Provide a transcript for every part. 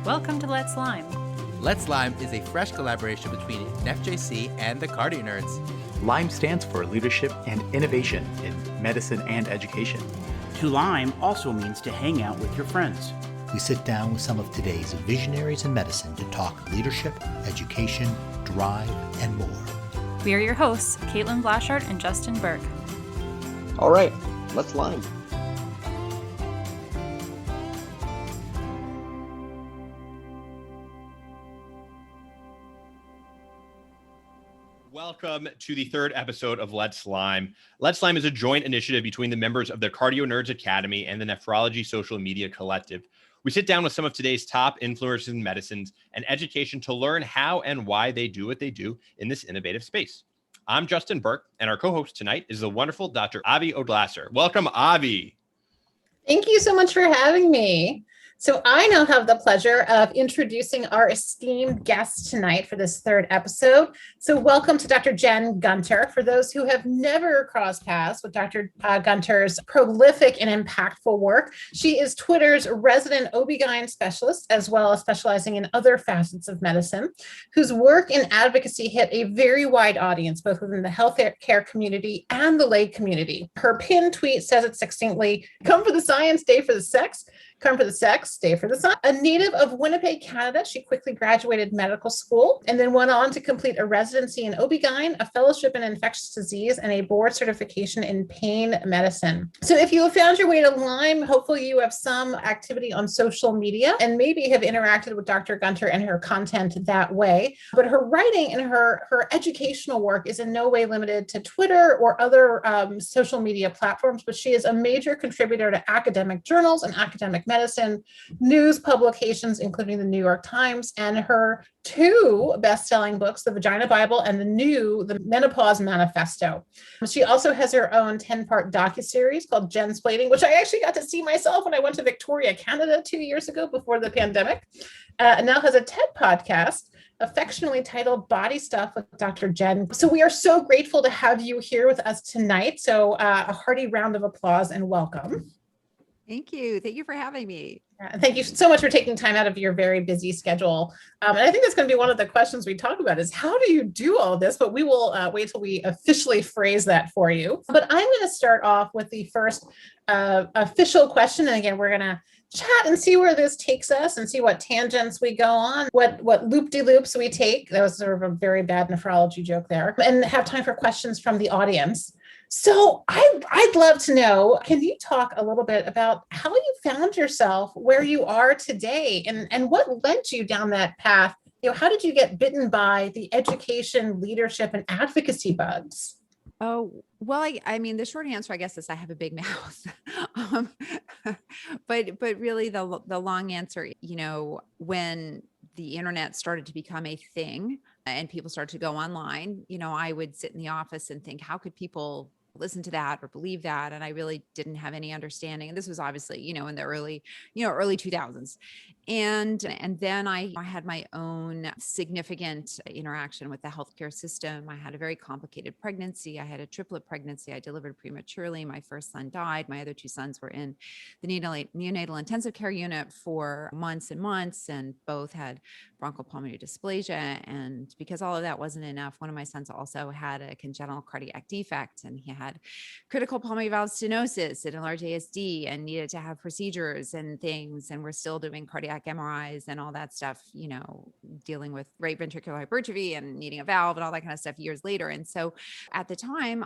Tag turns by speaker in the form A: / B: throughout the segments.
A: Welcome to Let's LIME.
B: Let's LIME is a fresh collaboration between NFJC and the Cardio Nerds.
C: LIME stands for Leadership and Innovation in Medicine and Education.
D: To LIME also means to hang out with your friends.
E: We sit down with some of today's visionaries in medicine to talk leadership, education, drive, and more.
A: We are your hosts, Caitlin Blashard and Justin Burke.
F: All right, let's LIME.
G: Welcome to the third episode of Let's LIME. Let's LIME is a joint initiative between the members of the Cardio Nerds Academy and the Nephrology Social Media Collective. We sit down with some of today's top influencers in medicines and education to learn how and why they do what they do in this innovative space. I'm Justin Burke, and our co-host tonight is the wonderful Dr. Avi Odlasser. Welcome, Avi.
H: Thank you so much for having me. So I now have the pleasure of introducing our esteemed guest tonight for this third episode. So welcome to Dr. Jen Gunter. For those who have never crossed paths with Dr. Gunter's prolific and impactful work, she is Twitter's resident OB-GYN specialist, as well as specializing in other facets of medicine, whose work and advocacy hit a very wide audience, both within the healthcare community and the lay community. Her pinned tweet says it succinctly, "Come for the science, stay for the sex. Come for the sex, stay for the sun." A native of Winnipeg, Canada, she quickly graduated medical school and then went on to complete a residency in OB-GYN, a fellowship in infectious disease, and a board certification in pain medicine. So if you have found your way to LIME, hopefully you have some activity on social media and maybe have interacted with Dr. Gunter and her content that way. But her writing and her educational work is in no way limited to Twitter or other social media platforms, but she is a major contributor to academic journals and academic medicine, news publications, including the New York Times, and her two best-selling books, The Vagina Bible and The Menopause Manifesto. She also has her own 10-part docuseries called Jensplaining, which I actually got to see myself when I went to Victoria, Canada 2 years ago before the pandemic, and now has a TED podcast affectionately titled Body Stuff with Dr. Jen. So we are so grateful to have you here with us tonight. So a hearty round of applause and welcome.
I: Thank you. Thank you for having me.
H: Thank you so much for taking time out of your very busy schedule. And I think that's going to be one of the questions we talk about is how do you do all this? But we will wait till we officially phrase that for you. But I'm going to start off with the first official question. And again, we're going to chat and see where this takes us and see what tangents we go on, what loop-de-loops we take. That was sort of a very bad nephrology joke there. And have time for questions from the audience. So I'd love to know, can you talk a little bit about how you found yourself where you are today and what led you down that path? You know, how did you get bitten by the education, leadership, and advocacy bugs?
I: Oh, well, I mean, the short answer, I guess, is I have a big mouth. But really the long answer, you know, when the internet started to become a thing and people started to go online, you know, I would sit in the office and think, how could people listen to that or believe that? And I really didn't have any understanding. And this was obviously, you know, in the early 2000s. And then I had my own significant interaction with the healthcare system. I had a very complicated pregnancy. I had a triplet pregnancy. I delivered prematurely. My first son died. My other two sons were in the neonatal intensive care unit for months and months, and both had bronchopulmonary dysplasia. And because all of that wasn't enough, one of my sons also had a congenital cardiac defect, and he had critical pulmonary valve stenosis and enlarged ASD and needed to have procedures and things. And we're still doing cardiac MRIs and all that stuff, you know, dealing with right ventricular hypertrophy and needing a valve and all that kind of stuff years later. And so at the time,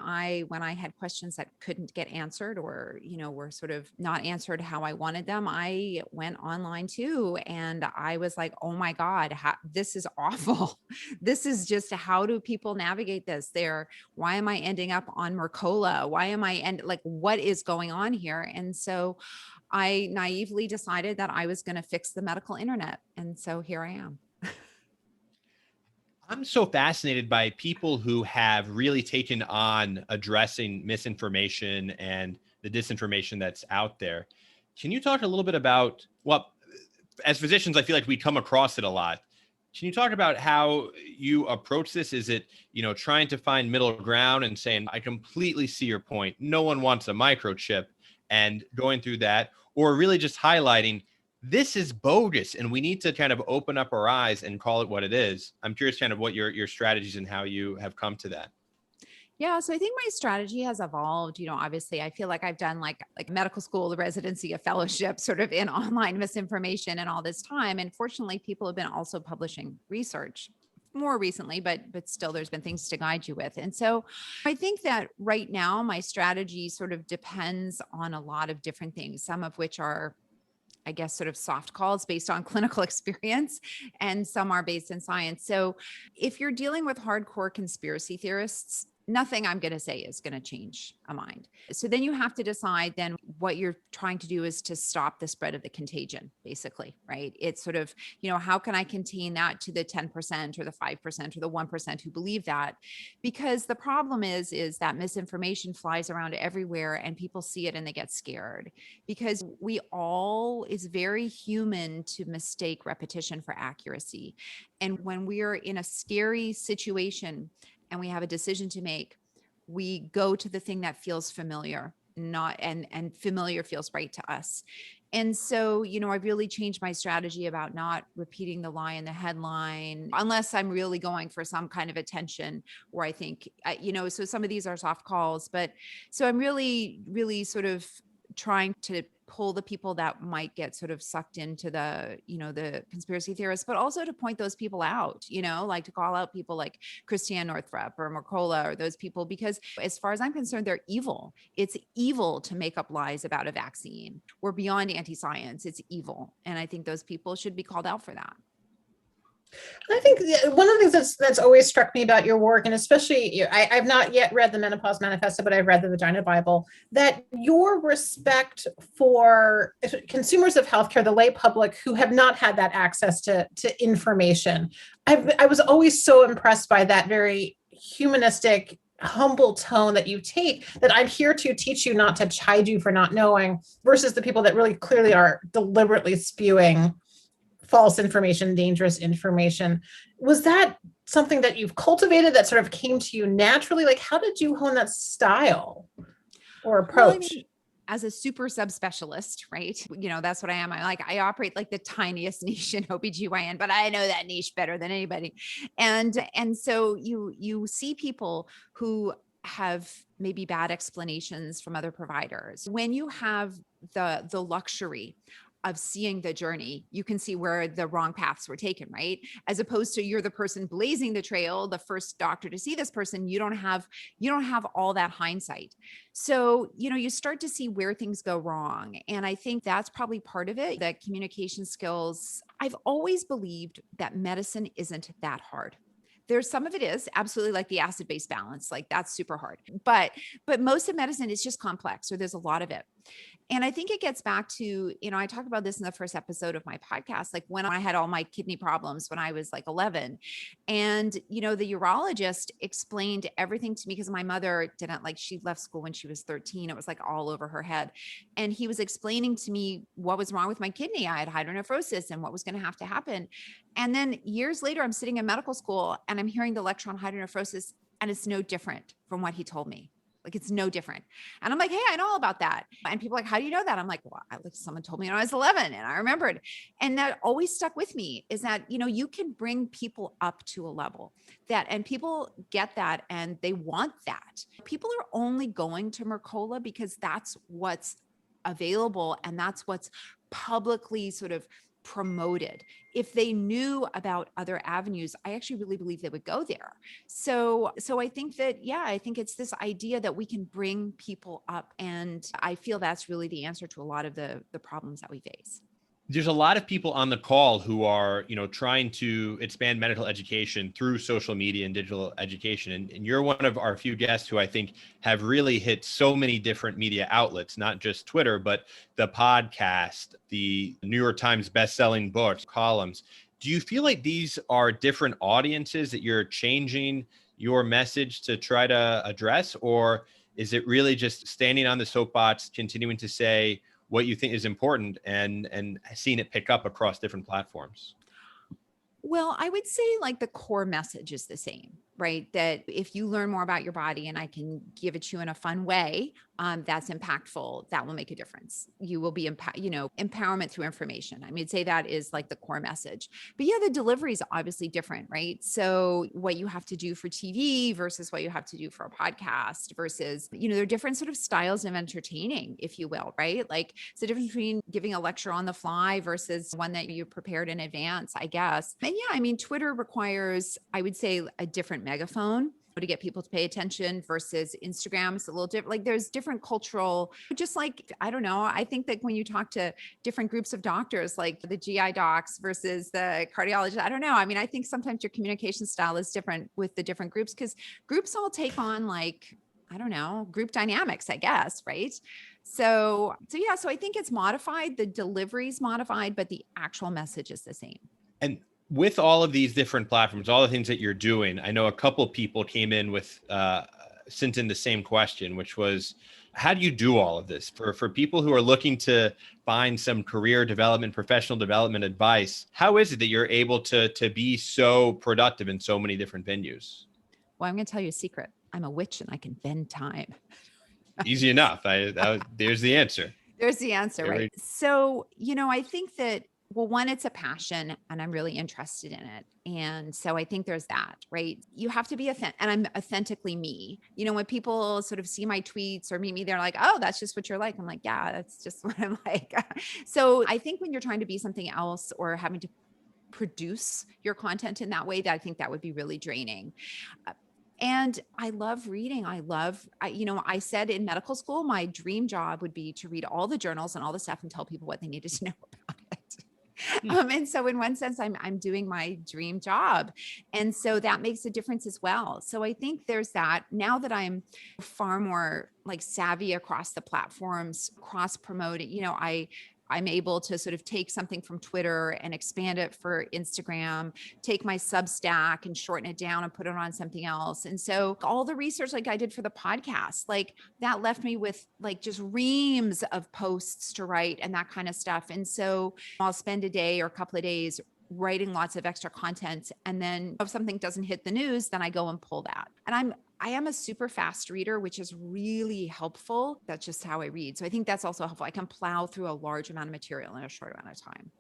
I: when I had questions that couldn't get answered or, you know, were sort of not answered how I wanted them, I went online too. And I was like, oh my God, this is awful. This is just, how do people navigate this? Why am I ending up on Mercola? Why am I, what is going on here? And so I naively decided that I was going to fix the medical internet. And so here I am.
G: I'm so fascinated by people who have really taken on addressing misinformation and the disinformation that's out there. Can you talk a little bit about, well, as physicians, I feel like we come across it a lot. Can you talk about how you approach this? Is it, you know, trying to find middle ground and saying, I completely see your point. No one wants a microchip, and going through that, or really just highlighting this is bogus and we need to kind of open up our eyes and call it what it is. I'm curious kind of what your strategies and how you have come to that.
I: Yeah, so I think my strategy has evolved. Obviously, I feel like I've done like medical school, the residency, a fellowship, sort of in online misinformation and all this time. And fortunately, people have been also publishing research more recently, but still, there's been things to guide you with. And so, I think that right now, my strategy sort of depends on a lot of different things. Some of which are, I guess, sort of soft calls based on clinical experience, and some are based in science. So if you're dealing with hardcore conspiracy theorists, nothing I'm going to say is going to change a mind. So then you have to decide then what you're trying to do is to stop the spread of the contagion, basically, right? It's sort of, how can I contain that to the 10% or the 5% or the 1% who believe that? Because the problem is that misinformation flies around everywhere and people see it and they get scared, because it's very human to mistake repetition for accuracy. And when we're in a scary situation and we have a decision to make, we go to the thing that feels familiar, and familiar feels right to us. And so, I've really changed my strategy about not repeating the lie in the headline, unless I'm really going for some kind of attention where I think, so some of these are soft calls, but so I'm really, really sort of trying to pull the people that might get sort of sucked into the conspiracy theorists, but also to point those people out, like to call out people like Christiane Northrup or Mercola or those people, because as far as I'm concerned, they're evil. It's evil to make up lies about a vaccine. We're beyond anti-science. It's evil. And I think those people should be called out for that.
H: I think one of the things that's always struck me about your work, and especially I've not yet read the Menopause Manifesto, but I've read the Vagina Bible, that your respect for consumers of healthcare, the lay public who have not had that access to information. I was always so impressed by that very humanistic, humble tone that you take, that I'm here to teach you, not to chide you for not knowing, versus the people that really clearly are deliberately spewing false information, dangerous information. Was that something that you've cultivated that sort of came to you naturally? Like, how did you hone that style or approach?
I: Well, I mean, as a super subspecialist, right? That's what I am. I operate like the tiniest niche in OBGYN, but I know that niche better than anybody. And so you see people who have maybe bad explanations from other providers. When you have the luxury of seeing the journey, you can see where the wrong paths were taken, right? As opposed to you're the person blazing the trail, the first doctor to see this person, you don't have all that hindsight. So, you start to see where things go wrong. And I think that's probably part of it, that communication skills. I've always believed that medicine isn't that hard. There's some of it is absolutely, like the acid-base balance, like that's super hard. But most of medicine is just complex, or there's a lot of it. And I think it gets back to, I talked about this in the first episode of my podcast, like when I had all my kidney problems when I was like 11, and, the urologist explained everything to me, because my mother she left school when she was 13. It was like all over her head. And he was explaining to me what was wrong with my kidney. I had hydronephrosis and what was going to have to happen. And then years later, I'm sitting in medical school and I'm hearing the lecture on hydronephrosis, and it's no different from what he told me. Like, it's no different. And I'm like, hey, I know all about that. And people are like, how do you know that? I'm like, well, someone told me when I was 11 and I remembered. And that always stuck with me, is that, you can bring people up to a level and people get that and they want that. People are only going to Mercola because that's what's available and that's what's publicly sort of promoted. If they knew about other avenues, I actually really believe they would go there. So I think that, I think it's this idea that we can bring people up. And I feel that's really the answer to a lot of the problems that we face.
G: There's a lot of people on the call who are, trying to expand medical education through social media and digital education. And you're one of our few guests who I think have really hit so many different media outlets, not just Twitter, but the podcast, the New York Times bestselling books, columns. Do you feel like these are different audiences that you're changing your message to try to address? Or is it really just standing on the soapbox, continuing to say what you think is important and seeing it pick up across different platforms?
I: Well, I would say like the core message is the same, right? That if you learn more about your body and I can give it to you in a fun way, that's impactful. That will make a difference. You will be, empowerment through information. I mean, I'd say that is like the core message. But yeah, the delivery is obviously different, right? So what you have to do for TV versus what you have to do for a podcast versus, there are different sort of styles of entertaining, if you will, right? Like it's the difference between giving a lecture on the fly versus one that you prepared in advance, I guess. And yeah, I mean, Twitter requires, I would say, a different megaphone to get people to pay attention versus Instagram. It's a little different. Like there's different cultural, just like, I don't know. I think that when you talk to different groups of doctors, like the GI docs versus the cardiologist, I don't know. I mean, I think sometimes your communication style is different with the different groups because groups all take on like, I don't know, group dynamics, I guess. Right. So yeah, so I think it's modified. The delivery's modified, but the actual message is the same.
G: And with all of these different platforms, all the things that you're doing, I know a couple of people came in with sent in the same question, which was, how do you do all of this for people who are looking to find some career development, professional development advice? How is it that you're able to be so productive in so many different venues?
I: Well, I'm going to tell you a secret. I'm a witch and I can bend time.
G: Easy enough. There's the answer.
I: There's the answer, right? So, I think that, well, one, it's a passion and I'm really interested in it. And so I think there's that, right? You have to be and I'm authentically me. When people sort of see my tweets or meet me, they're like, oh, that's just what you're like. I'm like, yeah, that's just what I'm like. So I think when you're trying to be something else or having to produce your content in that way, that I think that would be really draining. And I love reading. I said in medical school, my dream job would be to read all the journals and all the stuff and tell people what they needed to know about it. And so in one sense, I'm doing my dream job. And so that makes a difference as well. So I think there's that. Now that I'm far more like savvy across the platforms, cross promoting, I'm able to sort of take something from Twitter and expand it for Instagram, take my Substack and shorten it down and put it on something else. And so all the research like I did for the podcast, like that left me with like just reams of posts to write and that kind of stuff. And so I'll spend a day or a couple of days writing lots of extra content. And then if something doesn't hit the news, then I go and pull that. And I am a super fast reader, which is really helpful. That's just how I read. So I think that's also helpful. I can plow through a large amount of material in a short amount of time.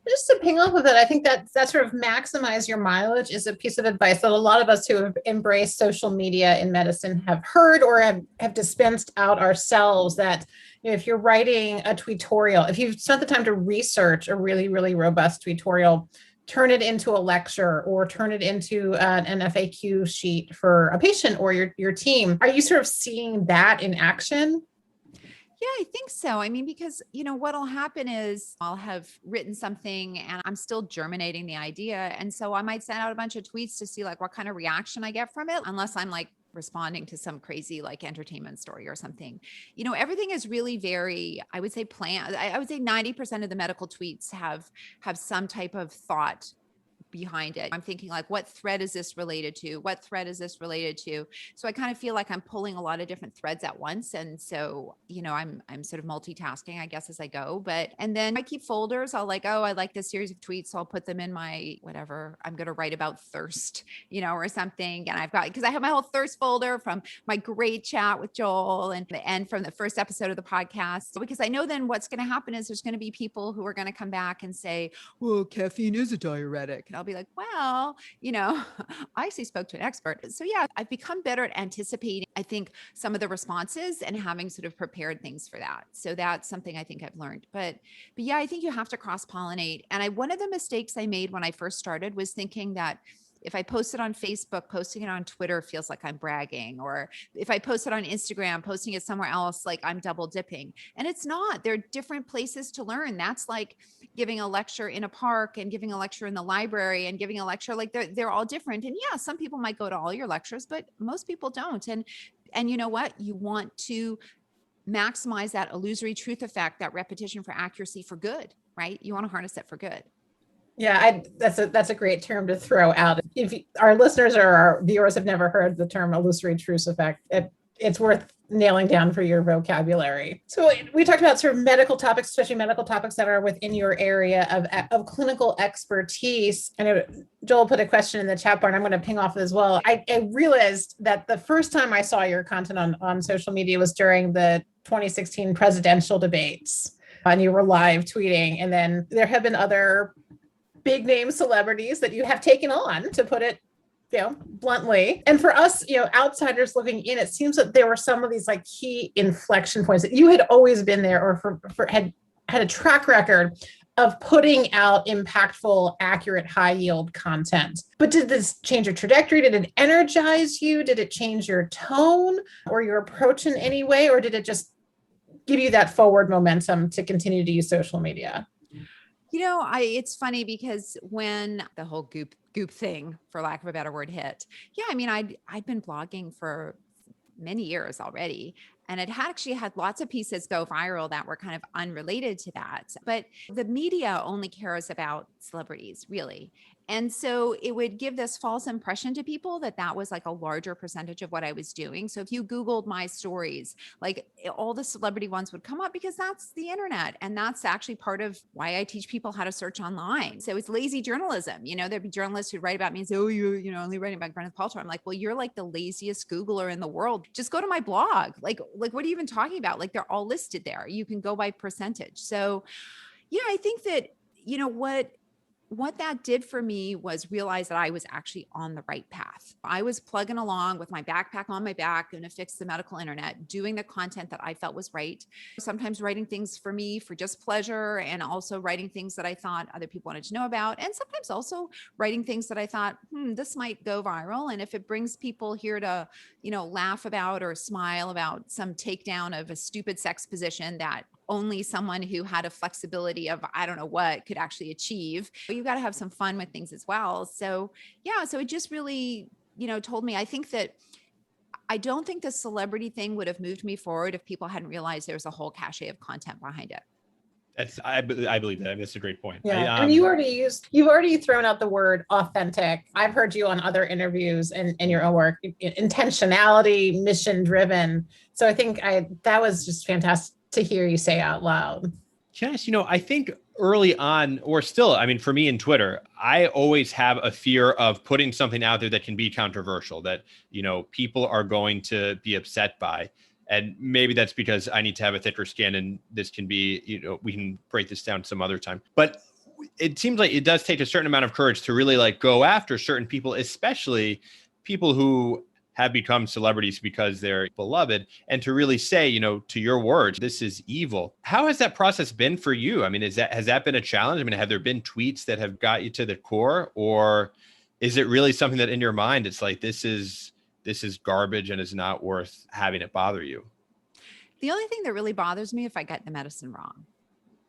H: Just to ping off of that, I think that sort of maximize your mileage is a piece of advice that a lot of us who have embraced social media in medicine have heard or have dispensed out ourselves, that if you're writing a tutorial, if you've spent the time to research a really, really robust tutorial, turn it into a lecture or turn it into an FAQ sheet for a patient or your team. Are you sort of seeing that in action?
I: Yeah, I think so. I mean, because, what'll happen is I'll have written something and I'm still germinating the idea. And so I might send out a bunch of tweets to see like what kind of reaction I get from it, unless I'm like responding to some crazy like entertainment story or something. Everything is really very, I would say planned. I would say 90% of the medical tweets have some type of thought behind it. I'm thinking like, what thread is this related to? What thread is this related to? So I kind of feel like I'm pulling a lot of different threads at once. And so, I'm sort of multitasking, I guess, as I go. And then I keep folders. I'll like, oh, I like this series of tweets. So I'll put them in my, whatever, I'm going to write about thirst, or something. And because I have my whole thirst folder from my great chat with Joel and from the first episode of the podcast. So because I know then what's going to happen is there's going to be people who are going to come back and say, well, caffeine is a diuretic. And I'll be like, well, I actually spoke to an expert. So yeah, I've become better at anticipating, I think, some of the responses and having sort of prepared things for that. So that's something I think I've learned. But yeah, I think you have to cross-pollinate. And one of the mistakes I made when I first started was thinking that if I post it on Facebook, posting it on Twitter feels like I'm bragging. Or if I post it on Instagram, posting it somewhere else, like I'm double dipping. And it's not. There are different places to learn. That's like giving a lecture in a park and giving a lecture in the library and giving a lecture. Like they're all different. And yeah, some people might go to all your lectures, but most people don't. And you know what? You want to maximize that illusory truth effect, that repetition for accuracy for good, right? You want to harness it for good.
H: Yeah, that's a great term to throw out. If our listeners or our viewers have never heard the term illusory truth effect, it's worth nailing down for your vocabulary. So we talked about sort of medical topics, especially medical topics that are within your area of clinical expertise. And Joel put a question in the chat bar, and I'm going to ping off as well. I realized that the first time I saw your content on social media was during the 2016 presidential debates, and you were live tweeting. And then there have been other big name celebrities that you have taken on, to put it bluntly. And for us, outsiders looking in, it seems that there were some of these like key inflection points that you had always been there, or had a track record of putting out impactful, accurate, high yield content. But did this change your trajectory? Did it energize you? Did it change your tone or your approach in any way? Or did it just give you that forward momentum to continue to use social media?
I: It's funny because when the whole goop thing, for lack of a better word, hit, I'd been blogging for many years already. And it actually had lots of pieces go viral that were kind of unrelated to that. But the media only cares about celebrities, really. And so it would give this false impression to people that was like a larger percentage of what I was doing. So if you Googled my stories, like all the celebrity ones would come up, because that's the internet. And that's actually part of why I teach people how to search online. So it's lazy journalism. There'd be journalists who write about me and say, oh, you're only writing about Gwyneth Paltrow. I'm like, well, you're like the laziest Googler in the world. Just go to my blog. Like, what are you even talking about? Like, they're all listed there. You can go by percentage. So, I think that, what that did for me was realize that I was actually on the right path. I was plugging along with my backpack on my back, going to fix the medical internet, doing the content that I felt was right. Sometimes writing things for me for just pleasure, and also writing things that I thought other people wanted to know about. And sometimes also writing things that I thought, this might go viral. And if it brings people here to, laugh about or smile about some takedown of a stupid sex position that only someone who had a flexibility of, I don't know what, could actually achieve. But you got to have some fun with things as well. So so it just really, told me, I don't think the celebrity thing would have moved me forward if people hadn't realized there was a whole cachet of content behind it.
G: I believe that. That's a great point.
H: Yeah. And you've already thrown out the word authentic. I've heard you on other interviews and in your own work, intentionality, mission driven. So I think that was just fantastic to hear you say out loud.
G: Yes, I think early on, or still, for me in Twitter, I always have a fear of putting something out there that can be controversial, that, people are going to be upset by. And maybe that's because I need to have a thicker skin, and this can be, we can break this down some other time. But it seems like it does take a certain amount of courage to really like go after certain people, especially people who have become celebrities because they're beloved, and to really say, to your words, this is evil. How has that process been for you? Has that been a challenge? Have there been tweets that have got you to the core, or is it really something that in your mind, it's like, this is garbage and is not worth having it bother you?
I: The only thing that really bothers me if I get the medicine wrong,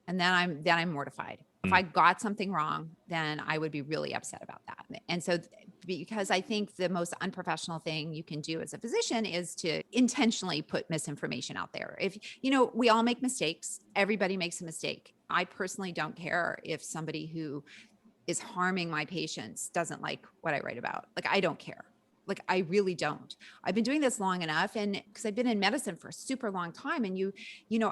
I: and then I'm mortified. If I got something wrong, then I would be really upset about that. And so, because I think the most unprofessional thing you can do as a physician is to intentionally put misinformation out there. If, we all make mistakes, everybody makes a mistake. I personally don't care if somebody who is harming my patients doesn't like what I write about. Like, I don't care. Like, I really don't. I've been doing this long enough, and because I've been in medicine for a super long time, and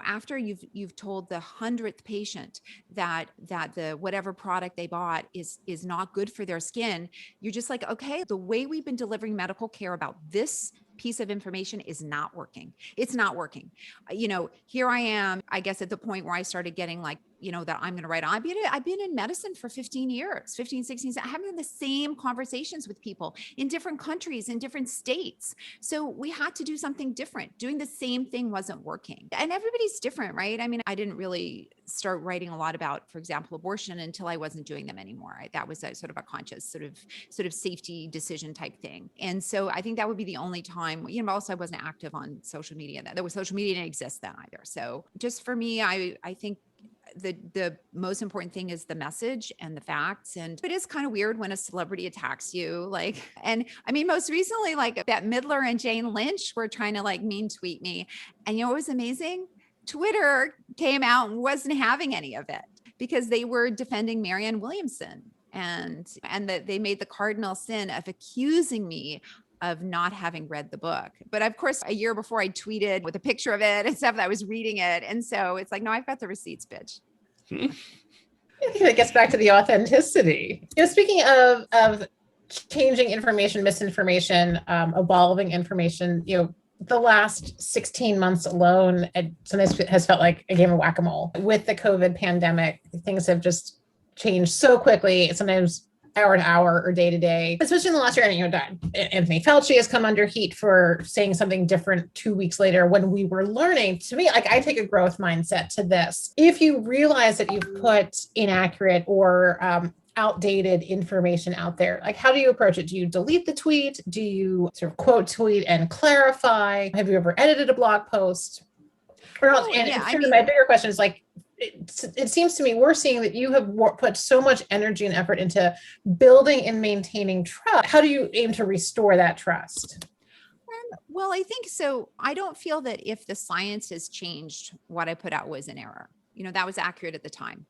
I: after you've told the 100th patient that the whatever product they bought is not good for their skin, you're just like, okay, the way we've been delivering medical care about this piece of information is not working. It's not working. Here I am, I guess, at the point where I started getting like, that I'm going to write on. I've been in medicine for 15 years, 15, 16, having the same conversations with people in different countries, in different states. So we had to do something different. Doing the same thing wasn't working. And everybody's different, right? I didn't really start writing a lot about, for example, abortion until I wasn't doing them anymore. That was a sort of a conscious sort of safety decision type thing. And so I think that would be the only time, also I wasn't active on social media. Social media didn't exist then either. So just for me, I think the most important thing is the message and the facts. And it is kind of weird when a celebrity attacks you, most recently, like Bette Midler and Jane Lynch were trying to like mean tweet me. And what was amazing? Twitter came out and wasn't having any of it because they were defending Marianne Williamson. And that they made the cardinal sin of accusing me of not having read the book. But of course, a year before I tweeted with a picture of it and stuff that I was reading it. And so it's like, no, I've got the receipts, bitch.
H: I think that gets back to the authenticity. Speaking of changing information, misinformation, evolving information, the last 16 months alone, it sometimes has felt like a game of whack-a-mole. With the COVID pandemic, things have just changed so quickly, sometimes hour to hour or day to day, especially in the last year. Anthony Fauci has come under heat for saying something different 2 weeks later when we were learning. To me, I take a growth mindset to this. If you realize that you've put inaccurate or outdated information out there, how do you approach it? Do you delete the tweet? Do you sort of quote tweet and clarify? Have you ever edited a blog post? Or else, my bigger question is it seems to me we're seeing that you have put so much energy and effort into building and maintaining trust. How do you aim to restore that trust?
I: Well, I think so. I don't feel that if the science has changed, what I put out was an error. That was accurate at the time.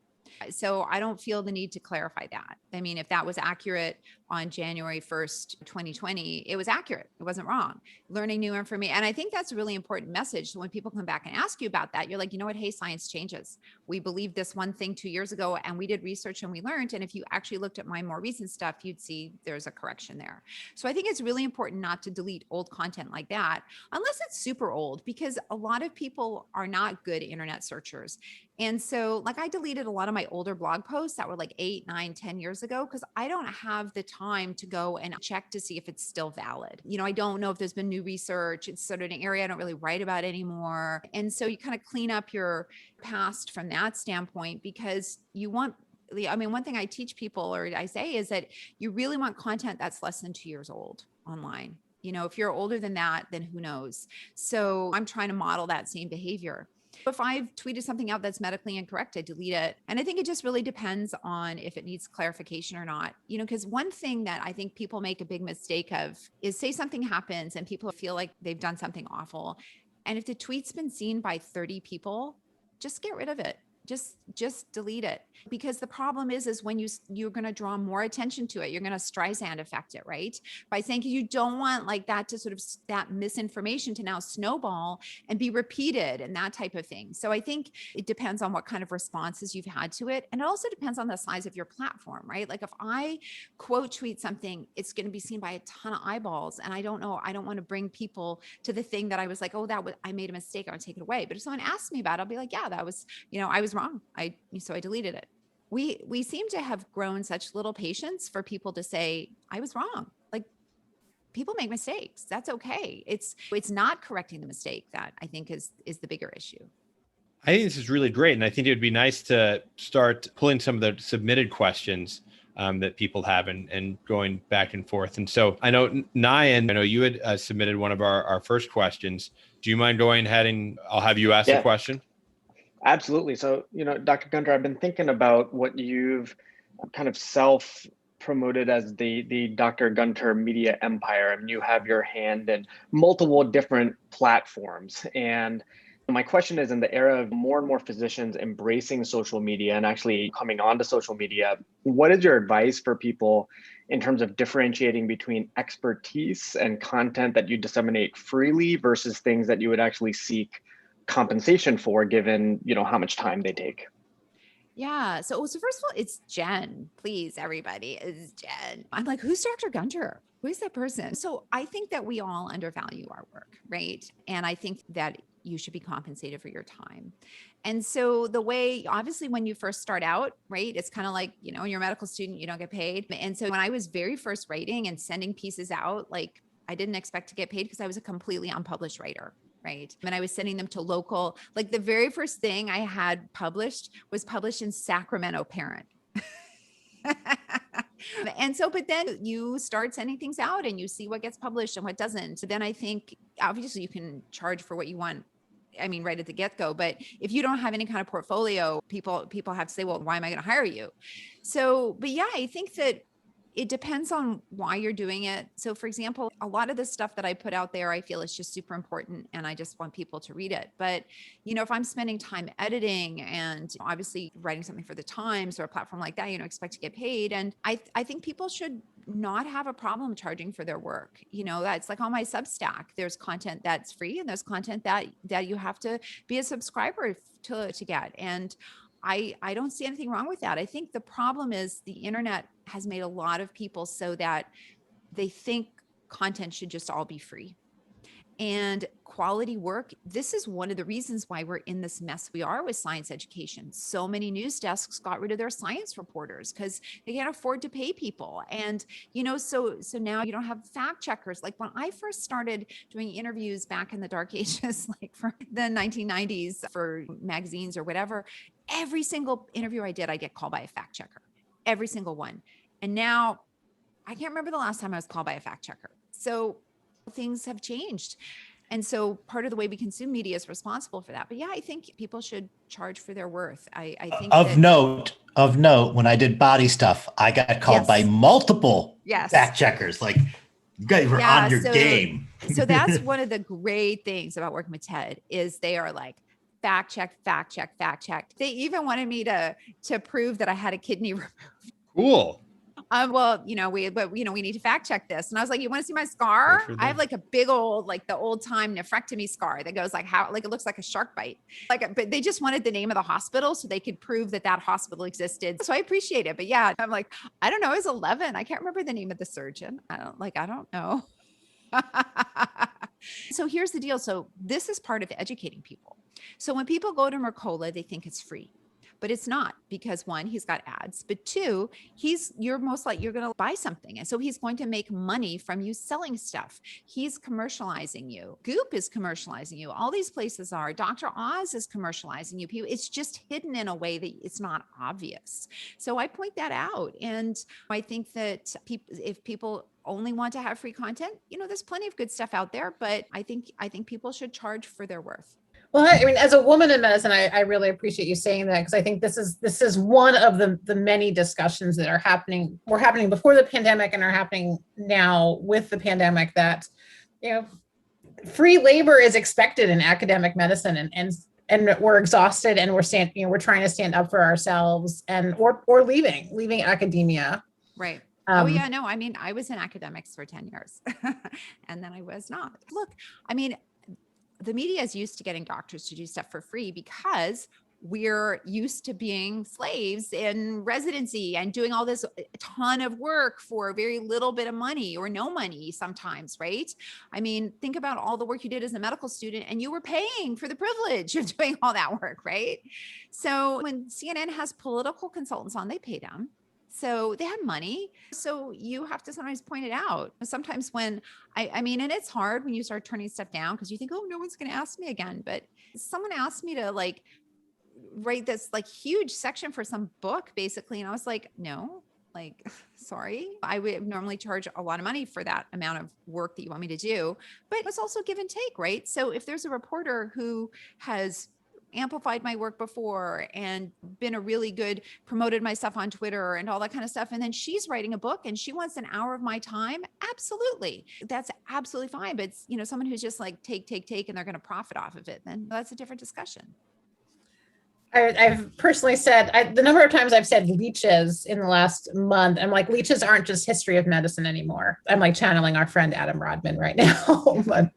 I: So I don't feel the need to clarify that. I mean, if that was accurate on January 1st, 2020, it was accurate. It wasn't wrong. Learning new information. And I think that's a really important message. So when people come back and ask you about that, you're like, you know what? Hey, science changes. We believed this one thing 2 years ago and we did research and we learned. And if you actually looked at my more recent stuff, you'd see there's a correction there. So I think it's really important not to delete old content like that, unless it's super old, because a lot of people are not good internet searchers. And so I deleted a lot of my older blog posts that were 8, 9, 10 years ago, because I don't have the time to go and check to see if it's still valid. I don't know if there's been new research. It's sort of an area I don't really write about anymore. And so you kind of clean up your past from that standpoint, because you want, one thing I teach people or I say is that you really want content that's less than 2 years old online. If you're older than that, then who knows? So I'm trying to model that same behavior. If I've tweeted something out that's medically incorrect, I delete it. And I think it just really depends on if it needs clarification or not. Because one thing that I think people make a big mistake of is, say something happens and people feel like they've done something awful. And if the tweet's been seen by 30 people, just get rid of it. Just delete it. Because the problem is when you're going to draw more attention to it, you're going to Streisand effect it, right? By saying you don't want that to sort of that misinformation to now snowball and be repeated and that type of thing. So I think it depends on what kind of responses you've had to it. And it also depends on the size of your platform, right? If I quote tweet something, it's going to be seen by a ton of eyeballs. And I don't want to bring people to the thing that I was I made a mistake, I'll take it away. But if someone asks me about it, I'll be like, yeah, that was, I was wrong. So I deleted it. We seem to have grown such little patience for people to say, I was wrong. People make mistakes. That's okay. It's not correcting the mistake that I think is the bigger issue.
G: I think this is really great. And I think it would be nice to start pulling some of the submitted questions that people have and going back and forth. And so I know, Nyan, I know you had submitted one of our first questions. Do you mind going ahead and I'll have you ask the question?
F: Absolutely. So, Dr. Gunter, I've been thinking about what you've kind of self-promoted as the Dr. Gunter media empire. I mean, you have your hand in multiple different platforms. And my question is, in the era of more and more physicians embracing social media and actually coming onto social media, what is your advice for people in terms of differentiating between expertise and content that you disseminate freely versus things that you would actually seek compensation for, given how much time they take?
I: Yeah. So first of all, it's Jen. Please, everybody, it's Jen. I'm like, who's Dr. Gunter? Who is that person? So I think that we all undervalue our work, right? And I think that you should be compensated for your time. And so the way, obviously, when you first start out, right, it's kind of like, when you're a medical student, you don't get paid. And so when I was very first writing and sending pieces out, I didn't expect to get paid because I was a completely unpublished writer. Right. And I was sending them to local, the very first thing I had published was published in Sacramento Parent. And so, but then you start sending things out and you see what gets published and what doesn't. So then I think, obviously, you can charge for what you want. Right at the get-go, but if you don't have any kind of portfolio, people have to say, well, why am I going to hire you? So, but yeah, I think that it depends on why you're doing it. So for example, a lot of the stuff that I put out there, I feel is just super important and I just want people to read it. But, if I'm spending time editing and obviously writing something for the Times or a platform like that, expect to get paid. And I think people should not have a problem charging for their work. That's like on my Substack, there's content that's free and there's content that you have to be a subscriber to get. And I don't see anything wrong with that. I think the problem is the internet has made a lot of people so that they think content should just all be free. And quality work, this is one of the reasons why we're in this mess we are with science education. So many news desks got rid of their science reporters because they can't afford to pay people. And, so now you don't have fact checkers. Like when I first started doing interviews back in the dark ages, like for the 1990s for magazines or whatever, every single interview I did, I get called by a fact checker, every single one. And now I can't remember the last time I was called by a fact checker. So things have changed. And so part of the way we consume media is responsible for that. But yeah, I think people should charge for their worth. I think
E: Of note, when I did body stuff, I got called by multiple fact checkers. Like, you guys were on your game.
I: So that's one of the great things about working with TED is they are like, fact check. They even wanted me to prove that I had a kidney removed.
G: Cool.
I: We need to fact check this. And I was like, you want to see my scar? I have like a big old, like the old time nephrectomy scar that goes like it looks like a shark bite. But they just wanted the name of the hospital so they could prove that hospital existed. So I appreciate it. But yeah, I'm like, I don't know. I was 11. I can't remember the name of the surgeon. I don't know. So here's the deal. So this is part of educating people. So when people go to Mercola, they think it's free. But it's not, because one, he's got ads, but two, you're most likely, you're going to buy something. And so he's going to make money from you selling stuff. He's commercializing you. Goop is commercializing you. All these places are. Dr. Oz is commercializing you. It's just hidden in a way that it's not obvious. So I point that out. And I think that if people only want to have free content, there's plenty of good stuff out there, but I think people should charge for their worth.
H: Well, I mean, as a woman in medicine, I really appreciate you saying that, because I think this is one of the many discussions that were happening before the pandemic and are happening now with the pandemic, that, free labor is expected in academic medicine, and we're exhausted, and we're trying to stand up for ourselves, and or leaving academia.
I: Right. I mean, I was in academics for 10 years and then I was not. Look, I mean, the media is used to getting doctors to do stuff for free because we're used to being slaves in residency and doing all this ton of work for a very little bit of money or no money sometimes, right? I mean, think about all the work you did as a medical student and you were paying for the privilege of doing all that work, right? So when CNN has political consultants on, they pay them. So they have money. So you have to sometimes point it out. Sometimes when I mean, and it's hard when you start turning stuff down because you think, oh, no one's going to ask me again. But someone asked me to write this huge section for some book basically. And I was like, no, sorry, I would normally charge a lot of money for that amount of work that you want me to do, but it's also give and take, right? So if there's a reporter who has amplified my work before and been a really good, promoted my stuff on Twitter and all that kind of stuff, and then she's writing a book and she wants an hour of my time, absolutely, that's absolutely fine. But it's, someone who's just take and they're going to profit off of it, then that's a different discussion.
H: I've personally said, the number of times I've said leeches in the last month, I'm like, leeches aren't just history of medicine anymore. I'm channeling our friend Adam Rodman right now. But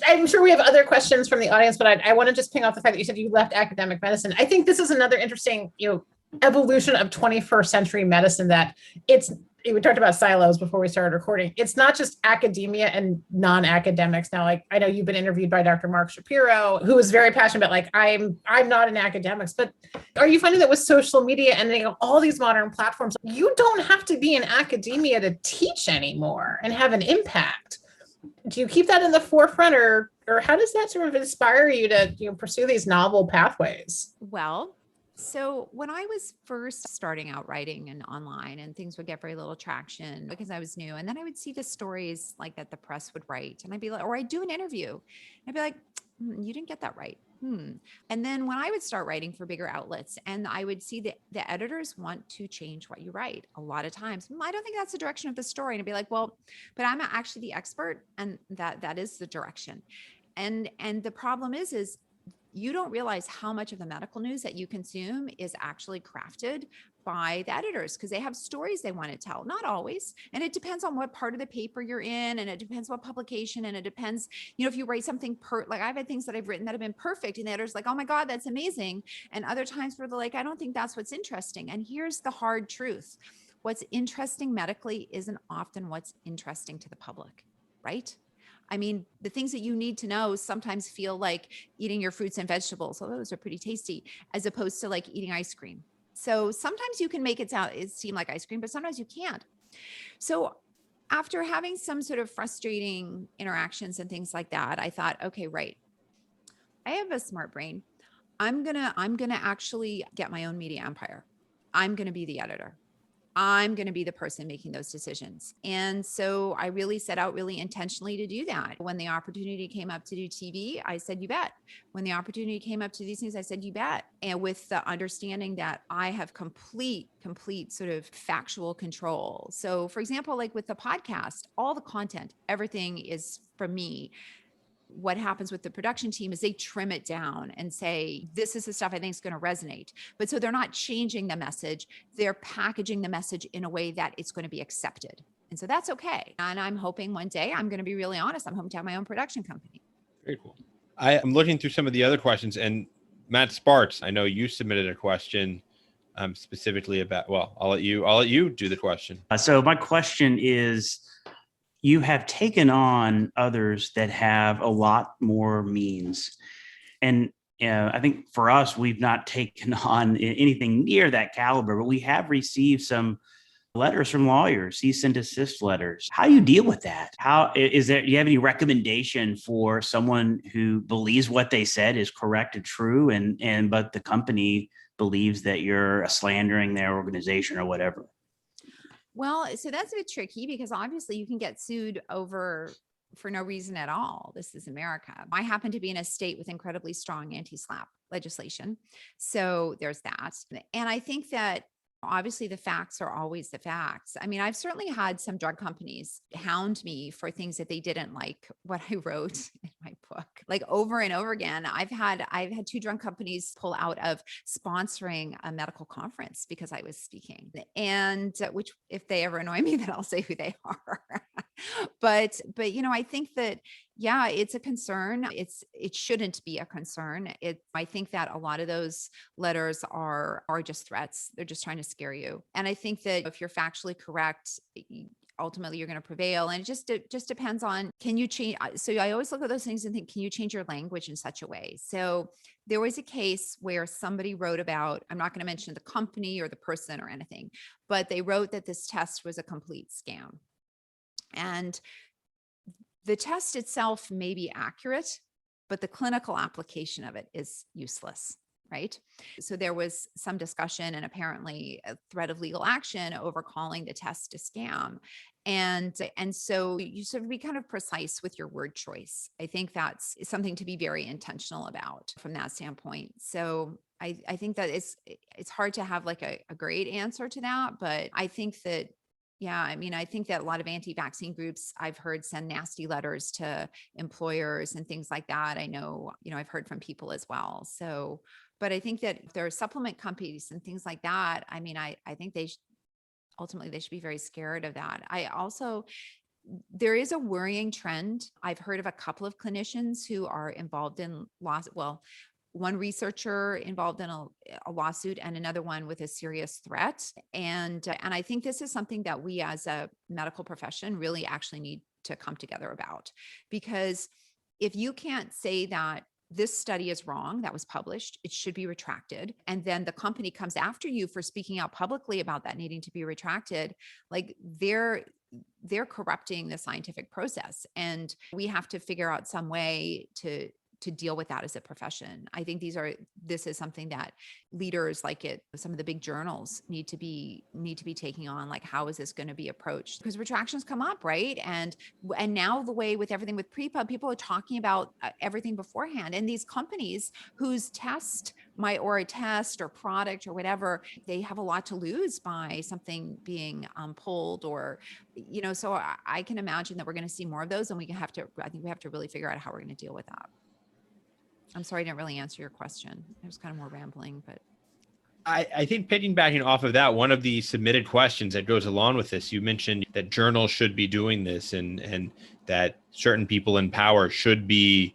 H: I'm sure we have other questions from the audience, but I want to just ping off the fact that you said you left academic medicine. I think this is another interesting, evolution of 21st century medicine, that we talked about silos before we started recording. It's not just academia and non-academics now. I know you've been interviewed by Dr. Mark Shapiro, who is very passionate about I'm not in academics, but are you finding that with social media and all these modern platforms, you don't have to be in academia to teach anymore and have an impact? Do you keep that in the forefront, or how does that sort of inspire you to pursue these novel pathways?
I: Well, so when I was first starting out writing and online, and things would get very little traction because I was new, and then I would see the stories that the press would write, and I'd be like, or I'd do an interview, and I'd be like, you didn't get that right. And then when I would start writing for bigger outlets and I would see that the editors want to change what you write a lot of times, I don't think that's the direction of the story. And I'd be like, well, but I'm actually the expert and that is the direction. And the problem is you don't realize how much of the medical news that you consume is actually crafted by the editors because they have stories they want to tell. Not always. And it depends on what part of the paper you're in, and it depends what publication, and it depends, if you write something like I've had things that I've written that have been perfect and the editor's like, oh my God, that's amazing. And other times where they're like, I don't think that's what's interesting. And here's the hard truth. What's interesting medically isn't often what's interesting to the public, right? I mean, the things that you need to know sometimes feel like eating your fruits and vegetables. Although those are pretty tasty, as opposed to like eating ice cream. So sometimes you can make it seem like ice cream, but sometimes you can't. So after having some sort of frustrating interactions and things like that, I thought, okay, right. I have a smart brain. I'm gonna actually get my own media empire. I'm gonna be the editor. I'm going to be the person making those decisions. And so I really set out really intentionally to do that. When the opportunity came up to do TV, I said, you bet. When the opportunity came up to these things, I said, you bet. And with the understanding that I have complete sort of factual control. So for example, like with the podcast, all the content, everything is from me. What happens with the production team is they trim it down and say, this is the stuff I think is going to resonate. But so they're not changing the message. They're packaging the message in a way that it's going to be accepted. And so that's okay. And I'm hoping one day, I'm going to be really honest, I'm hoping to have my own production company.
G: Very cool. I'm looking through some of the other questions, and Matt Sparks, I know you submitted a question specifically about, well, I'll let you do the question.
D: So my question is, you have taken on others that have a lot more means. And I think for us, we've not taken on anything near that caliber, but we have received some letters from lawyers, cease and desist letters. How do you deal with that? Do you have any recommendation for someone who believes what they said is correct and true, but the company believes that you're slandering their organization or whatever?
I: Well, so that's a bit tricky because obviously you can get sued for no reason at all. This is America. I happen to be in a state with incredibly strong anti-SLAPP legislation. So there's that. And I think that obviously the facts are always the facts. I mean, I've certainly had some drug companies hound me for things that they didn't like what I wrote in my book, like over and over again. I've had 2 drug companies pull out of sponsoring a medical conference because I was speaking, and which if they ever annoy me, then I'll say who they are. But I think that, yeah, it's a concern. It shouldn't be a concern. I think that a lot of those letters are just threats. They're just trying to scare you. And I think that if you're factually correct, ultimately you're going to prevail. And it just depends on, can you change? So I always look at those things and think, can you change your language in such a way? So there was a case where somebody wrote about, I'm not going to mention the company or the person or anything, but they wrote that this test was a complete scam. And the test itself may be accurate, but the clinical application of it is useless, right? So there was some discussion and apparently a threat of legal action over calling the test a scam. And so you should be kind of precise with your word choice. I think that's something to be very intentional about from that standpoint. So I think that it's hard to have like a great answer to that, but I think that, yeah, I mean, I think that a lot of anti-vaccine groups I've heard send nasty letters to employers and things like that. I know, I've heard from people as well. So, but I think that if there are supplement companies and things like that, I mean, I think ultimately they should be very scared of that. There is a worrying trend. I've heard of a couple of clinicians who are involved in one researcher involved in a lawsuit and another one with a serious threat. And I think this is something that we as a medical profession really actually need to come together about, because if you can't say that this study is wrong, that was published, it should be retracted, and then the company comes after you for speaking out publicly about that needing to be retracted, like they're corrupting the scientific process. And we have to figure out some way to to deal with that as a profession. I think this is something that leaders like some of the big journals need to be taking on. Like, how is this going to be approached? Because retractions come up, right? And now the way with everything with pre-pub, people are talking about everything beforehand. And these companies whose test or a test or product or whatever, they have a lot to lose by something being pulled, or, so I can imagine that we're going to see more of those, and I think we have to really figure out how we're going to deal with that. I'm sorry, I didn't really answer your question. It was kind of more rambling, but.
G: I think piggybacking off of that, one of the submitted questions that goes along with this, you mentioned that journals should be doing this and that certain people in power should be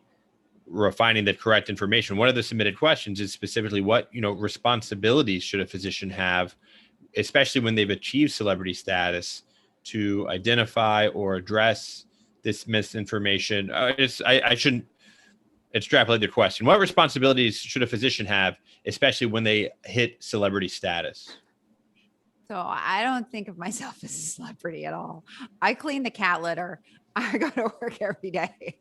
G: refining the correct information. One of the submitted questions is specifically what, responsibilities should a physician have, especially when they've achieved celebrity status, to identify or address this misinformation. I shouldn't extrapolate the question. What responsibilities should a physician have, especially when they hit celebrity status?
I: So I don't think of myself as a celebrity at all. I clean the cat litter. I go to work every day.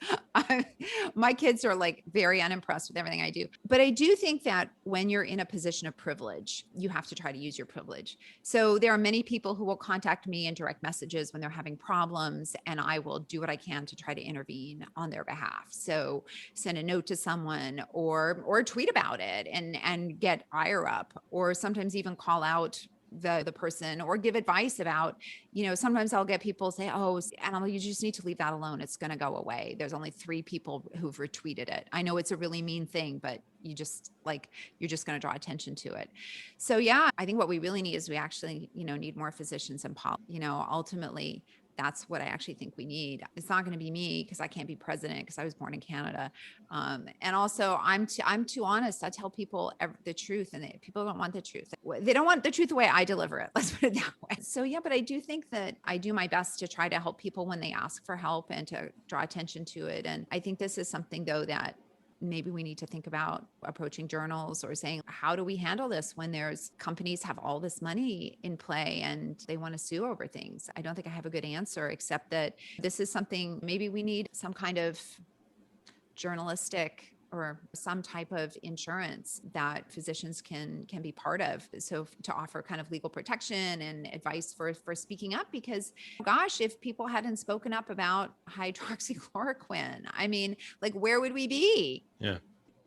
I: My kids are like very unimpressed with everything I do. But I do think that when you're in a position of privilege, you have to try to use your privilege. So there are many people who will contact me in direct messages when they're having problems, and I will do what I can to try to intervene on their behalf. So send a note to someone or tweet about it and get ire up, or sometimes even call out the person or give advice about, sometimes I'll get people say, you just need to leave that alone. It's going to go away. There's only 3 people who've retweeted it. I know it's a really mean thing, but you're just going to draw attention to it. So yeah, I think what we really need is we actually, need more physicians and ultimately that's what I actually think we need. It's not going to be me because I can't be president because I was born in Canada. And also I'm too honest. I tell people the truth, and people don't want the truth. They don't want the truth the way I deliver it. Let's put it that way. So yeah, but I do think that I do my best to try to help people when they ask for help and to draw attention to it. And I think this is something though that maybe we need to think about approaching journals or saying, how do we handle this when there's companies have all this money in play and they want to sue over things? I don't think I have a good answer, except that this is something maybe we need some kind of journalistic or some type of insurance that physicians can be part of. So to offer kind of legal protection and advice for speaking up, because gosh, if people hadn't spoken up about hydroxychloroquine, I mean, like, where would we be?
G: Yeah.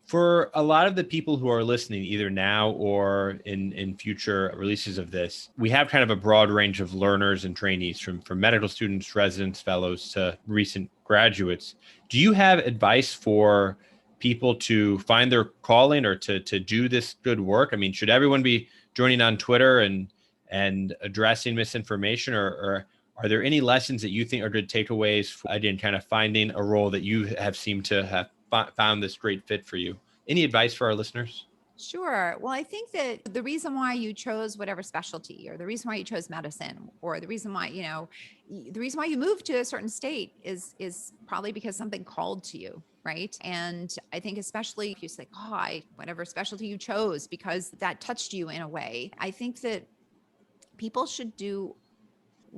G: For a lot of the people who are listening, either now or in future releases of this, we have kind of a broad range of learners and trainees, from medical students, residents, fellows, to recent graduates. Do you have advice for people to find their calling or to do this good work? I mean, should everyone be joining on Twitter and addressing misinformation, or are there any lessons that you think are good takeaways for, again, kind of finding a role that you have seemed to have found this great fit for you? Any advice for our listeners?
I: Sure. Well, I think that the reason why you chose whatever specialty, or the reason why you chose medicine, or the reason why, the reason why you moved to a certain state is probably because something called to you. Right. And I think especially if you say, whatever specialty you chose, because that touched you in a way, I think that people should do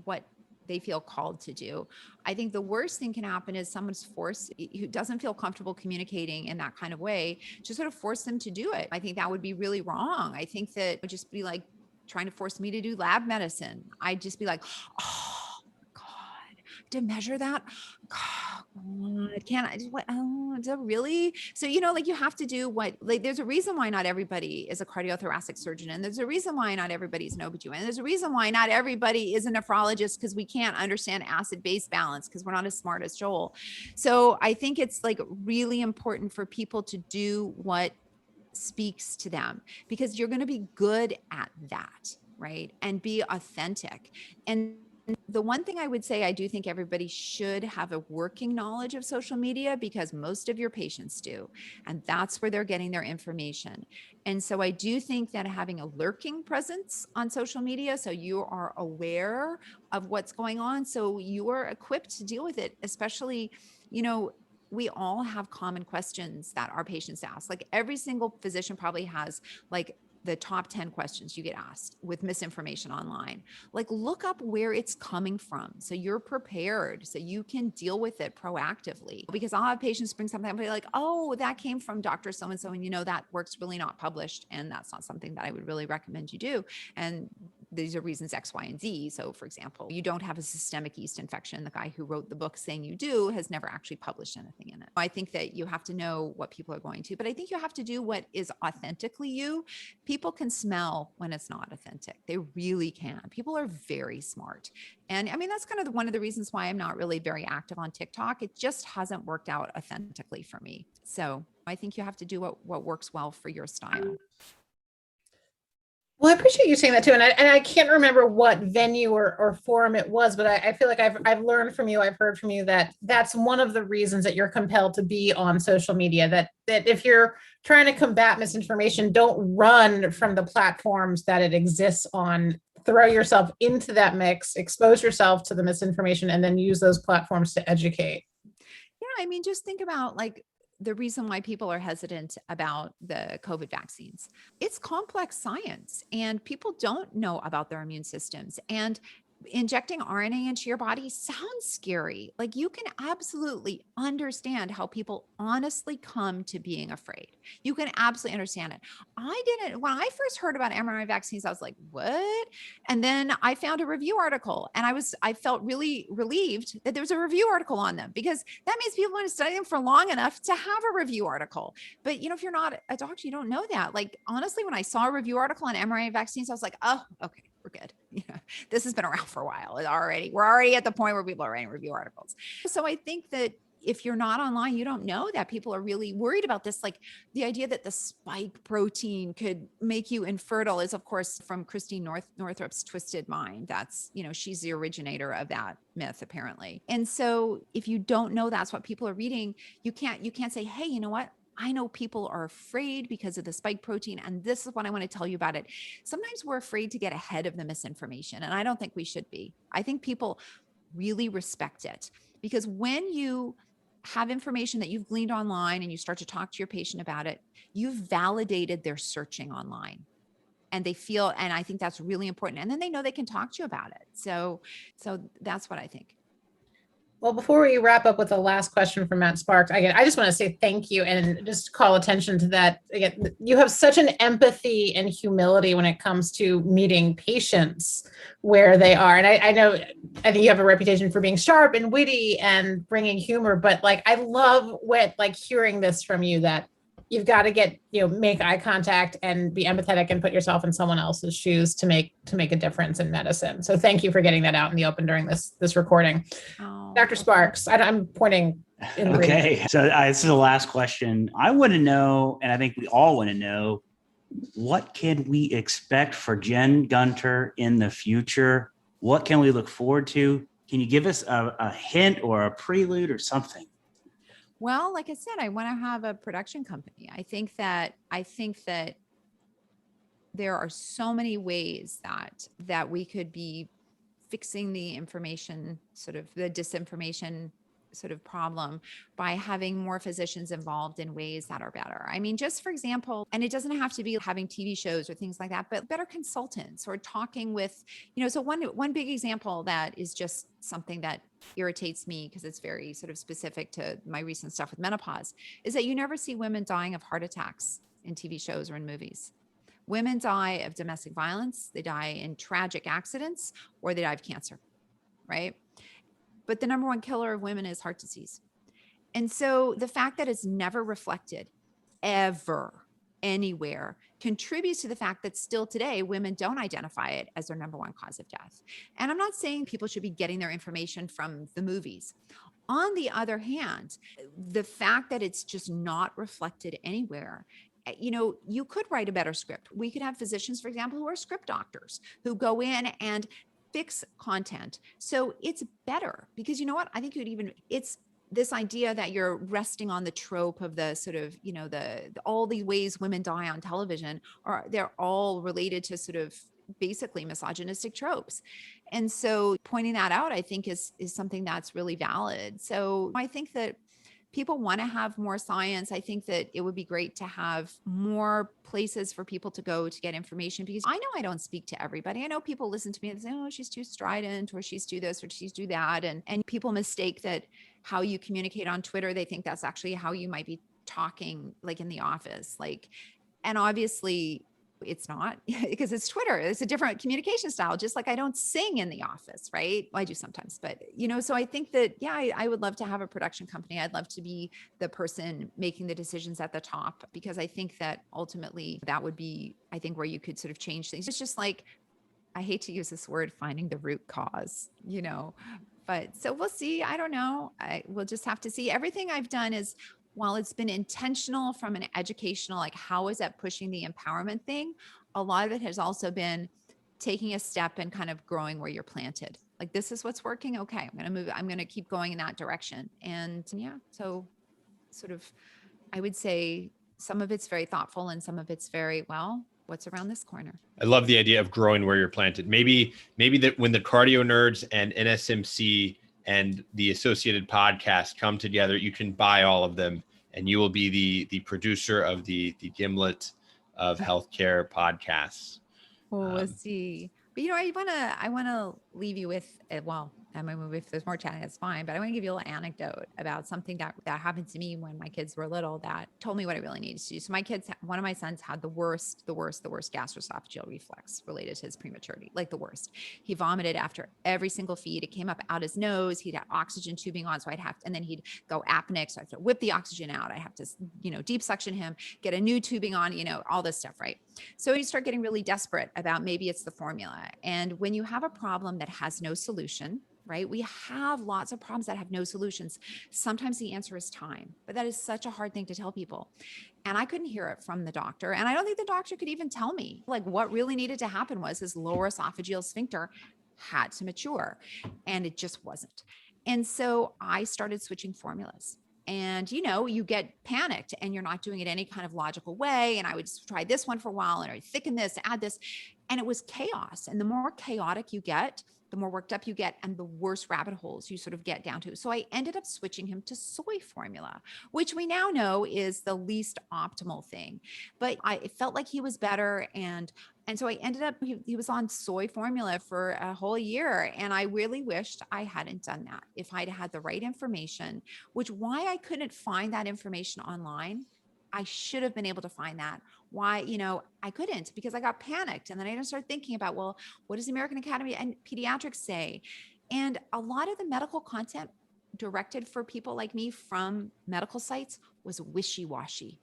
I: what they feel called to do. I think the worst thing can happen is someone's who doesn't feel comfortable communicating in that kind of way, just sort of force them to do it. I think that would be really wrong. I think that it would just be like trying to force me to do lab medicine. I'd just be like, to measure that, God, can't I just, what, is that really? So, you have to do there's a reason why not everybody is a cardiothoracic surgeon. And there's a reason why not everybody's an OB/GYN. There's a reason why not everybody is a nephrologist, because we can't understand acid-base balance because we're not as smart as Joel. So I think it's really important for people to do what speaks to them, because you're going to be good at that, right? And be authentic. And the one thing I would say, I do think everybody should have a working knowledge of social media, because most of your patients do. And that's where they're getting their information. And so I do think that having a lurking presence on social media, so you are aware of what's going on, so you are equipped to deal with it, especially, we all have common questions that our patients ask. Like every single physician probably has the top 10 questions you get asked with misinformation online. Like, look up where it's coming from so you're prepared, so you can deal with it proactively. Because I'll have patients bring something up and be like, oh, that came from Dr. So-and-so, and that work's really not published, and that's not something that I would really recommend you do. And these are reasons X, Y, and Z. So for example, you don't have a systemic yeast infection. The guy who wrote the book saying you do has never actually published anything in it. I think that you have to know what people are going to, but I think you have to do what is authentically you. People can smell when it's not authentic. They really can. People are very smart. And I mean, that's kind of one of the reasons why I'm not really very active on TikTok. It just hasn't worked out authentically for me. So I think you have to do what works well for your style.
H: Well, I appreciate you saying that too. And I can't remember what venue or forum it was, but I feel like I've learned from you, I've heard from you that that's one of the reasons that you're compelled to be on social media, that if you're trying to combat misinformation, don't run from the platforms that it exists on. Throw yourself into that mix, expose yourself to the misinformation, and then use those platforms to educate.
I: Yeah, I mean, just think about like the reason why people are hesitant about the COVID vaccines. It's complex science, and people don't know about their immune systems. And injecting RNA into your body sounds scary. Like, you can absolutely understand how people honestly come to being afraid. You can absolutely understand it. When I first heard about mRNA vaccines, I was like, what? And then I found a review article, and I felt really relieved that there was a review article on them, because that means people want to study them for long enough to have a review article. But if you're not a doctor, you don't know that. Like, honestly, when I saw a review article on mRNA vaccines, I was like, oh, okay, we're good. This has been around for a while. We're already at the point where people are writing review articles. So I think that if you're not online, you don't know that people are really worried about this. Like, the idea that the spike protein could make you infertile is, of course, from Christine Northrup's Twisted Mind. That's, she's the originator of that myth, apparently. And so if you don't know that's what people are reading, you can't say, hey, you know what? I know people are afraid because of the spike protein, and this is what I want to tell you about it. Sometimes we're afraid to get ahead of the misinformation, and I don't think we should be. I think people really respect it, because when you have information that you've gleaned online and you start to talk to your patient about it, you've validated their searching online, and they feel, and I think that's really important. And then they know they can talk to you about it. So that's what I think.
H: Well, before we wrap up with the last question from Matt Sparks, again, I just want to say thank you and just call attention to that. Again, you have such an empathy and humility when it comes to meeting patients where they are. And I think you have a reputation for being sharp and witty and bringing humor, but like, I love hearing this from you, that you've got to make eye contact and be empathetic and put yourself in someone else's shoes to make a difference in medicine. So thank you for getting that out in the open during this recording.
I: Oh,
H: Dr. Sparks, I'm pointing.
D: Okay, so this is the last question. I want to know, and I think we all want to know, what can we expect for Jen Gunter in the future? What can we look forward to? Can you give us a hint or a prelude or something?
I: Well, like I said, I want to have a production company. I think that there are so many ways that we could be fixing the information, sort of the disinformation sort of problem, by having more physicians involved in ways that are better. I mean, just for example, and it doesn't have to be having TV shows or things like that, but better consultants, or talking with, so one big example that is just something that irritates me, because it's very sort of specific to my recent stuff with menopause, is that you never see women dying of heart attacks in TV shows or in movies. Women die of domestic violence, they die in tragic accidents, or they die of cancer, right? But the number one killer of women is heart disease. And so the fact that it's never reflected ever anywhere contributes to the fact that still today, women don't identify it as their number one cause of death. And I'm not saying people should be getting their information from the movies. On the other hand, the fact that it's just not reflected anywhere, you could write a better script. We could have physicians, for example, who are script doctors, who go in and fix content. So it's better, because you know what? I think it's this idea that you're resting on the trope of the sort of, all the ways women die on television, or they're all related to sort of basically misogynistic tropes. And so pointing that out, I think is something that's really valid. So I think that people want to have more science. I think that it would be great to have more places for people to go to get information, because I know I don't speak to everybody. I know people listen to me and say, oh, she's too strident, or she's too this, or she's too that. And people mistake that how you communicate on Twitter. They think that's actually how you might be talking like in the office. And obviously it's not, because it's Twitter. It's a different communication style, just like I don't sing in the office, right? Well, I do sometimes, but so I think that, I would love to have a production company. I'd love to be the person making the decisions at the top, because I think that ultimately that would be, I think, where you could sort of change things. It's just like, I hate to use this word, finding the root cause, but so we'll see. I don't know. We'll just have to see. Everything I've done is, while it's been intentional from an educational, like how is that pushing the empowerment thing, a lot of it has also been taking a step and kind of growing where you're planted. Like, this is what's working. Okay, I'm going to keep going in that direction. And so sort of, I would say some of it's very thoughtful and some of it's very, well, what's around this corner.
G: I love the idea of growing where you're planted. Maybe that when the Cardio Nerds and NSMC and the associated podcast come together, you can buy all of them, and you will be the producer of the Gimlet of healthcare podcasts.
I: Well, we'll see. But I want to leave you with, well, if there's more chatting, that's fine. But I want to give you a little anecdote about something that happened to me when my kids were little that told me what I really needed to do. So one of my sons had the worst gastroesophageal reflux related to his prematurity, like the worst. He vomited after every single feed. It came up out his nose. He'd have oxygen tubing on. So and then he'd go apneic. So I have to whip the oxygen out. I have to, deep suction him, get a new tubing on, all this stuff, right? So you start getting really desperate about maybe it's the formula. And when you have a problem that has no solution, right? We have lots of problems that have no solutions. Sometimes the answer is time, but that is such a hard thing to tell people. And I couldn't hear it from the doctor. And I don't think the doctor could even tell me. Like, what really needed to happen was his lower esophageal sphincter had to mature, and it just wasn't. And so I started switching formulas. And, you get panicked and you're not doing it any kind of logical way. And I would try this one for a while, and I would thicken this, add this, and it was chaos. And the more chaotic you get, the more worked up you get, and the worse rabbit holes you sort of get down to. So I ended up switching him to soy formula, which we now know is the least optimal thing. But it felt like he was better. And so I ended up, he was on soy formula for a whole year. And I really wished I hadn't done that. If I'd had the right information, why I couldn't find that information online, I should have been able to find that. Why, I couldn't, because I got panicked. And then I just started thinking about, well, what does the American Academy and Pediatrics say? And a lot of the medical content directed for people like me from medical sites was wishy-washy.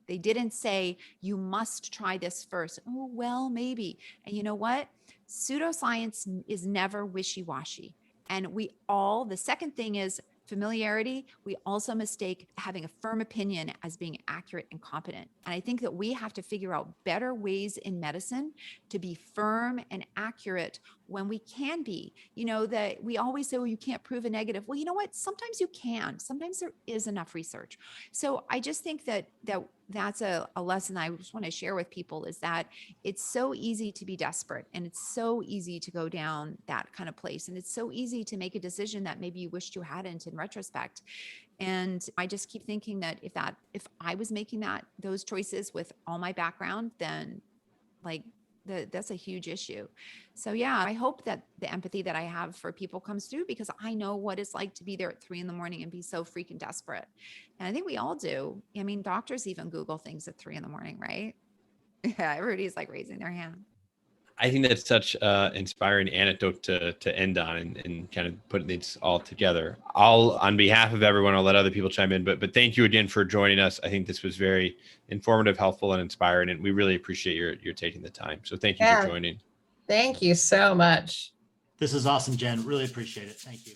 I: They didn't say, you must try this first. Oh, well, maybe. And you know what? Pseudoscience is never wishy-washy. And the second thing is familiarity. We also mistake having a firm opinion as being accurate and competent. And I think that we have to figure out better ways in medicine to be firm and accurate when we can be. That we always say, well, you can't prove a negative. Well, you know what? Sometimes you can. Sometimes there is enough research. So I just think that's a lesson I just want to share with people, is that it's so easy to be desperate, and it's so easy to go down that kind of place. And it's so easy to make a decision that maybe you wished you hadn't in retrospect. And I just keep thinking that if I was making those choices with all my background, then that's a huge issue. So I hope that the empathy that I have for people comes through, because I know what it's like to be there at 3 a.m. and be so freaking desperate. And I think we all do. I mean, doctors even Google things at 3 a.m, right? Yeah, everybody's like raising their hand.
G: I think that's such an inspiring anecdote to end on and kind of put this all together. On behalf of everyone, I'll let other people chime in, but thank you again for joining us. I think this was very informative, helpful, and inspiring, and we really appreciate your taking the time. So thank you for joining.
H: Thank you so much.
E: This is awesome, Jen. Really appreciate it. Thank you.